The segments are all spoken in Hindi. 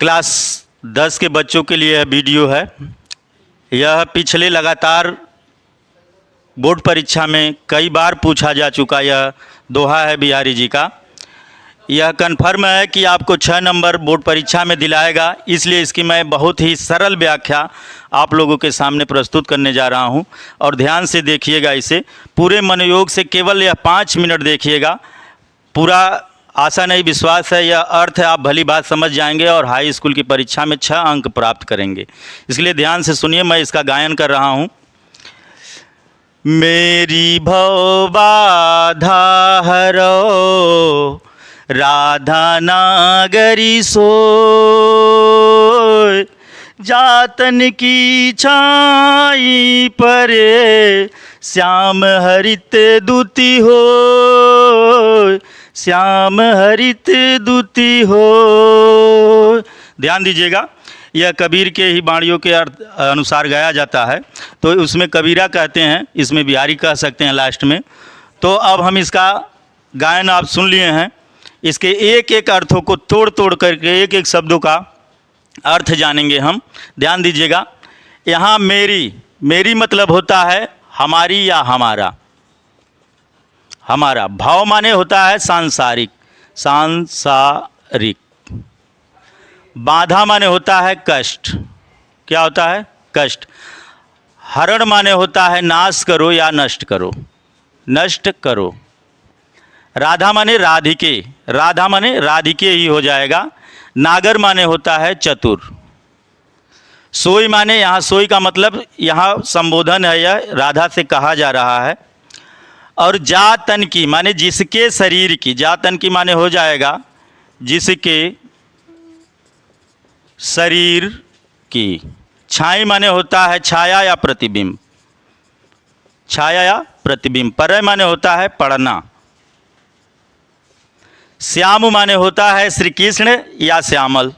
क्लास 10 के बच्चों के लिए यह वीडियो है। यह पिछले लगातार बोर्ड परीक्षा में कई बार पूछा जा चुका यह दोहा है बिहारी जी का। यह कन्फर्म है कि आपको 6 नंबर बोर्ड परीक्षा में दिलाएगा, इसलिए इसकी मैं बहुत ही सरल व्याख्या आप लोगों के सामने प्रस्तुत करने जा रहा हूं। और ध्यान से देखिएगा, इसे पूरे मनोयोग से केवल यह 5 मिनट देखिएगा। पूरा आशा नहीं विश्वास है यह अर्थ आप भली बात समझ जाएंगे और हाई स्कूल की परीक्षा में 6 अंक प्राप्त करेंगे। इसलिए ध्यान से सुनिए, मैं इसका गायन कर रहा हूँ। मेरी भव बाधा हरो राधा नागरी सोय, जातन की छाई परे श्याम हरित दूती हो, श्याम हरित दूती हो। ध्यान दीजिएगा, यह कबीर के ही वाणियों के अनुसार गाया जाता है, तो उसमें कबीरा कहते हैं, इसमें बिहारी कह सकते हैं लास्ट में। तो अब हम इसका गायन आप सुन लिए हैं, इसके एक एक अर्थों को तोड़ तोड़ करके एक एक शब्दों का अर्थ जानेंगे हम। ध्यान दीजिएगा, यहाँ मेरी मतलब होता है हमारी या हमारा। हमारा भाव माने होता है सांसारिक, सांसारिक। बाधा माने होता है कष्ट, क्या होता है? कष्ट। हरण माने होता है नाश करो या नष्ट करो, नष्ट करो। राधा माने राधिके, राधा माने राधिके ही हो जाएगा। नागर माने होता है चतुर। सोई माने, यहाँ सोई का मतलब यहाँ संबोधन है, यह राधा से कहा जा रहा है। और जातन की माने जिसके शरीर की, जातन की माने हो जाएगा जिसके शरीर की। छाई माने होता है छाया या प्रतिबिंब, छाया या प्रतिबिंब। परय माने होता है पढ़ना। श्याम माने होता है श्री कृष्ण या श्यामल,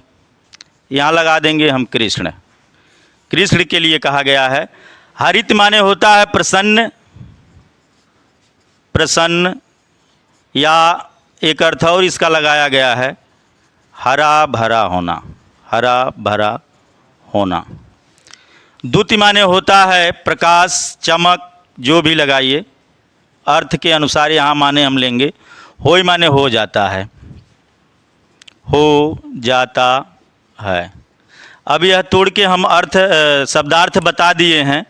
यहाँ लगा देंगे हम कृष्ण, कृष्ण के लिए कहा गया है। हरित माने होता है प्रसन्न, प्रसन्न, या एक अर्थ और इसका लगाया गया है हरा भरा होना, हरा भरा होना। द्युति माने होता है प्रकाश, चमक, जो भी लगाइए अर्थ के अनुसार यहाँ माने हम लेंगे। होय माने हो जाता है, हो जाता है। अब यह तोड़ के हम अर्थ शब्दार्थ बता दिए हैं।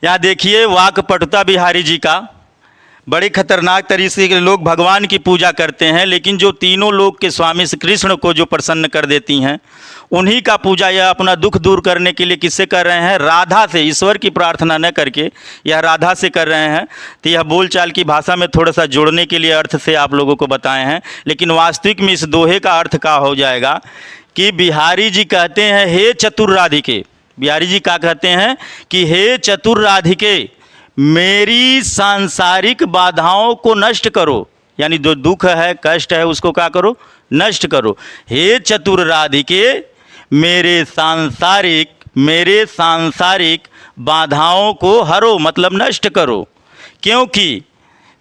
यहाँ देखिए, वाक्पटुता बिहारी जी का। बड़े खतरनाक तरीके के लोग भगवान की पूजा करते हैं, लेकिन जो तीनों लोक के स्वामी श्री कृष्ण को जो प्रसन्न कर देती हैं, उन्हीं का पूजा यह अपना दुख दूर करने के लिए किससे कर रहे हैं? राधा से। ईश्वर की प्रार्थना न करके यह राधा से कर रहे हैं। तो यह बोलचाल की भाषा में थोड़ा सा जोड़ने के लिए अर्थ से आप लोगों को बताए हैं, लेकिन वास्तविक में इस दोहे का अर्थ क्या हो जाएगा कि बिहारी जी कहते हैं हे चतुर राधिके। बिहारी जी क्या कहते हैं कि हे चतुर राधिके, मेरी सांसारिक बाधाओं को नष्ट करो, यानी जो दुख है, कष्ट है, उसको क्या करो? नष्ट करो। हे चतुर राधिके, मेरे सांसारिक बाधाओं को हरो, मतलब नष्ट करो। क्योंकि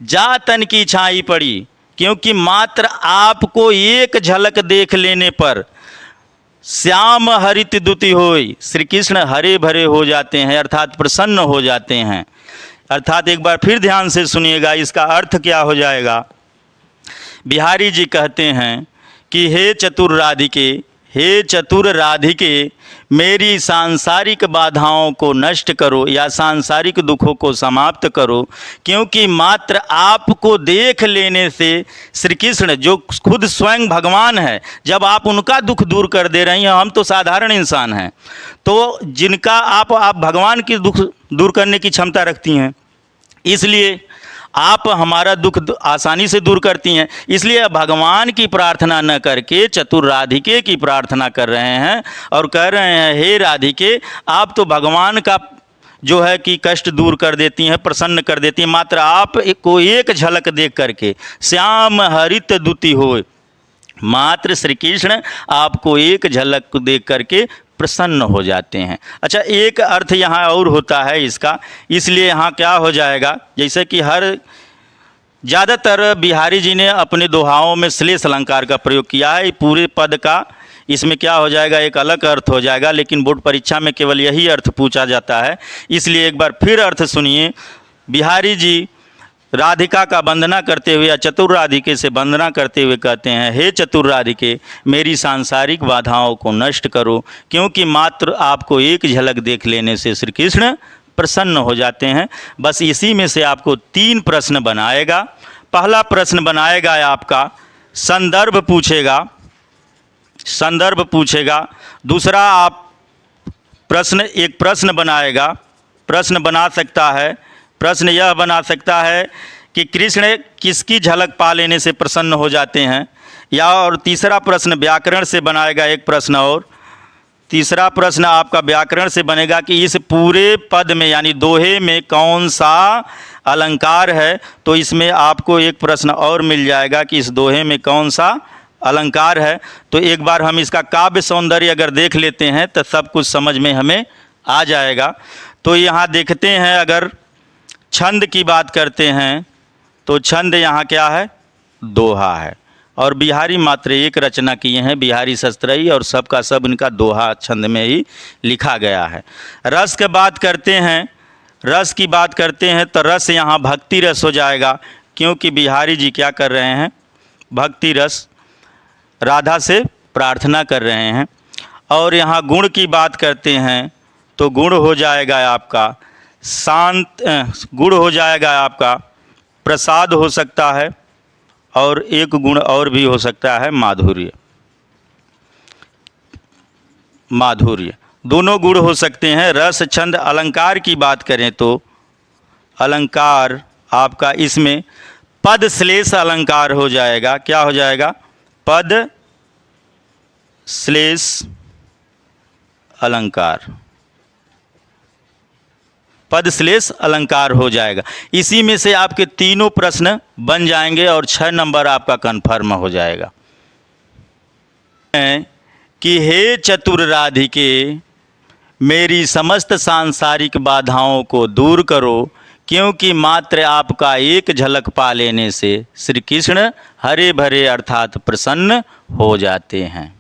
जातन की छाई पड़ी, क्योंकि मात्र आपको एक झलक देख लेने पर श्याम हरित द्युति होय, श्री कृष्ण हरे भरे हो जाते हैं, अर्थात प्रसन्न हो जाते हैं। अर्थात एक बार फिर ध्यान से सुनिएगा, इसका अर्थ क्या हो जाएगा। बिहारी जी कहते हैं कि हे चतुर राधिके, हे चतुर राधिके, मेरी सांसारिक बाधाओं को नष्ट करो या सांसारिक दुखों को समाप्त करो, क्योंकि मात्र आपको देख लेने से श्री कृष्ण जो खुद स्वयं भगवान है, जब आप उनका दुख दूर कर दे रही हैं, हम तो साधारण इंसान हैं, तो जिनका आप भगवान की दुख दूर करने की क्षमता रखती हैं, इसलिए आप हमारा दुख आसानी से दूर करती हैं। इसलिए भगवान की प्रार्थना न करके चतुर राधिके की प्रार्थना कर रहे हैं और कह रहे हैं हे राधिके, आप तो भगवान का जो है कि कष्ट दूर कर देती हैं, प्रसन्न कर देती हैं, मात्र आप को एक झलक देख करके। श्याम हरित द्युति होय, मात्र श्री कृष्ण आपको एक झलक देख करके प्रसन्न हो जाते हैं। अच्छा, एक अर्थ यहाँ और होता है इसका, इसलिए यहाँ क्या हो जाएगा, जैसे कि ज़्यादातर बिहारी जी ने अपने दोहाओं में श्लेष अलंकार का प्रयोग किया है। पूरे पद का इसमें क्या हो जाएगा, एक अलग अर्थ हो जाएगा, लेकिन बोर्ड परीक्षा में केवल यही अर्थ पूछा जाता है। इसलिए एक बार फिर अर्थ सुनिए। बिहारी जी राधिका का वंदना करते हुए या चतुर राधिके से वंदना करते हुए कहते हैं, हे चतुर राधिके, मेरी सांसारिक बाधाओं को नष्ट करो, क्योंकि मात्र आपको एक झलक देख लेने से श्री कृष्ण प्रसन्न हो जाते हैं। बस इसी में से आपको 3 प्रश्न बनाएगा। पहला प्रश्न बनाएगा आपका संदर्भ पूछेगा। दूसरा आप एक प्रश्न बनाएगा। प्रश्न बना सकता है, प्रश्न यह बना सकता है कि कृष्ण किसकी झलक पा लेने से प्रसन्न हो जाते हैं, या और तीसरा प्रश्न व्याकरण से बनाएगा एक प्रश्न, और तीसरा प्रश्न आपका व्याकरण से बनेगा कि इस पूरे पद में यानी दोहे में कौन सा अलंकार है। तो इसमें आपको एक प्रश्न और मिल जाएगा कि इस दोहे में कौन सा अलंकार है। तो एक बार हम इसका काव्य सौंदर्य अगर देख लेते हैं तो सब कुछ समझ में हमें आ जाएगा। तो यहाँ देखते हैं, अगर छंद की बात करते हैं तो छंद यहाँ क्या है, दोहा है, और बिहारी मात्र एक रचना किए हैं, बिहारी शस्त्रई, और सबका सब इनका दोहा छंद में ही लिखा गया है। रस की बात करते हैं तो रस यहाँ भक्ति रस हो जाएगा, क्योंकि बिहारी जी क्या कर रहे हैं, भक्ति रस राधा से प्रार्थना कर रहे हैं। और यहाँ गुण की बात करते हैं तो गुण हो जाएगा आपका शांत, गुण हो जाएगा आपका प्रसाद हो सकता है, और एक गुण और भी हो सकता है माधुर्य, दोनों गुण हो सकते हैं। रस छंद अलंकार की बात करें तो अलंकार आपका इसमें पद श्लेष अलंकार हो जाएगा। क्या हो जाएगा, पद श्लेष अलंकार, पद श्लेष अलंकार हो जाएगा। इसी में से आपके तीनों प्रश्न बन जाएंगे और 6 नंबर आपका कन्फर्म हो जाएगा। कि हे चतुर राधिके, मेरी समस्त सांसारिक बाधाओं को दूर करो, क्योंकि मात्र आपका एक झलक पा लेने से श्री कृष्ण हरे भरे अर्थात प्रसन्न हो जाते हैं।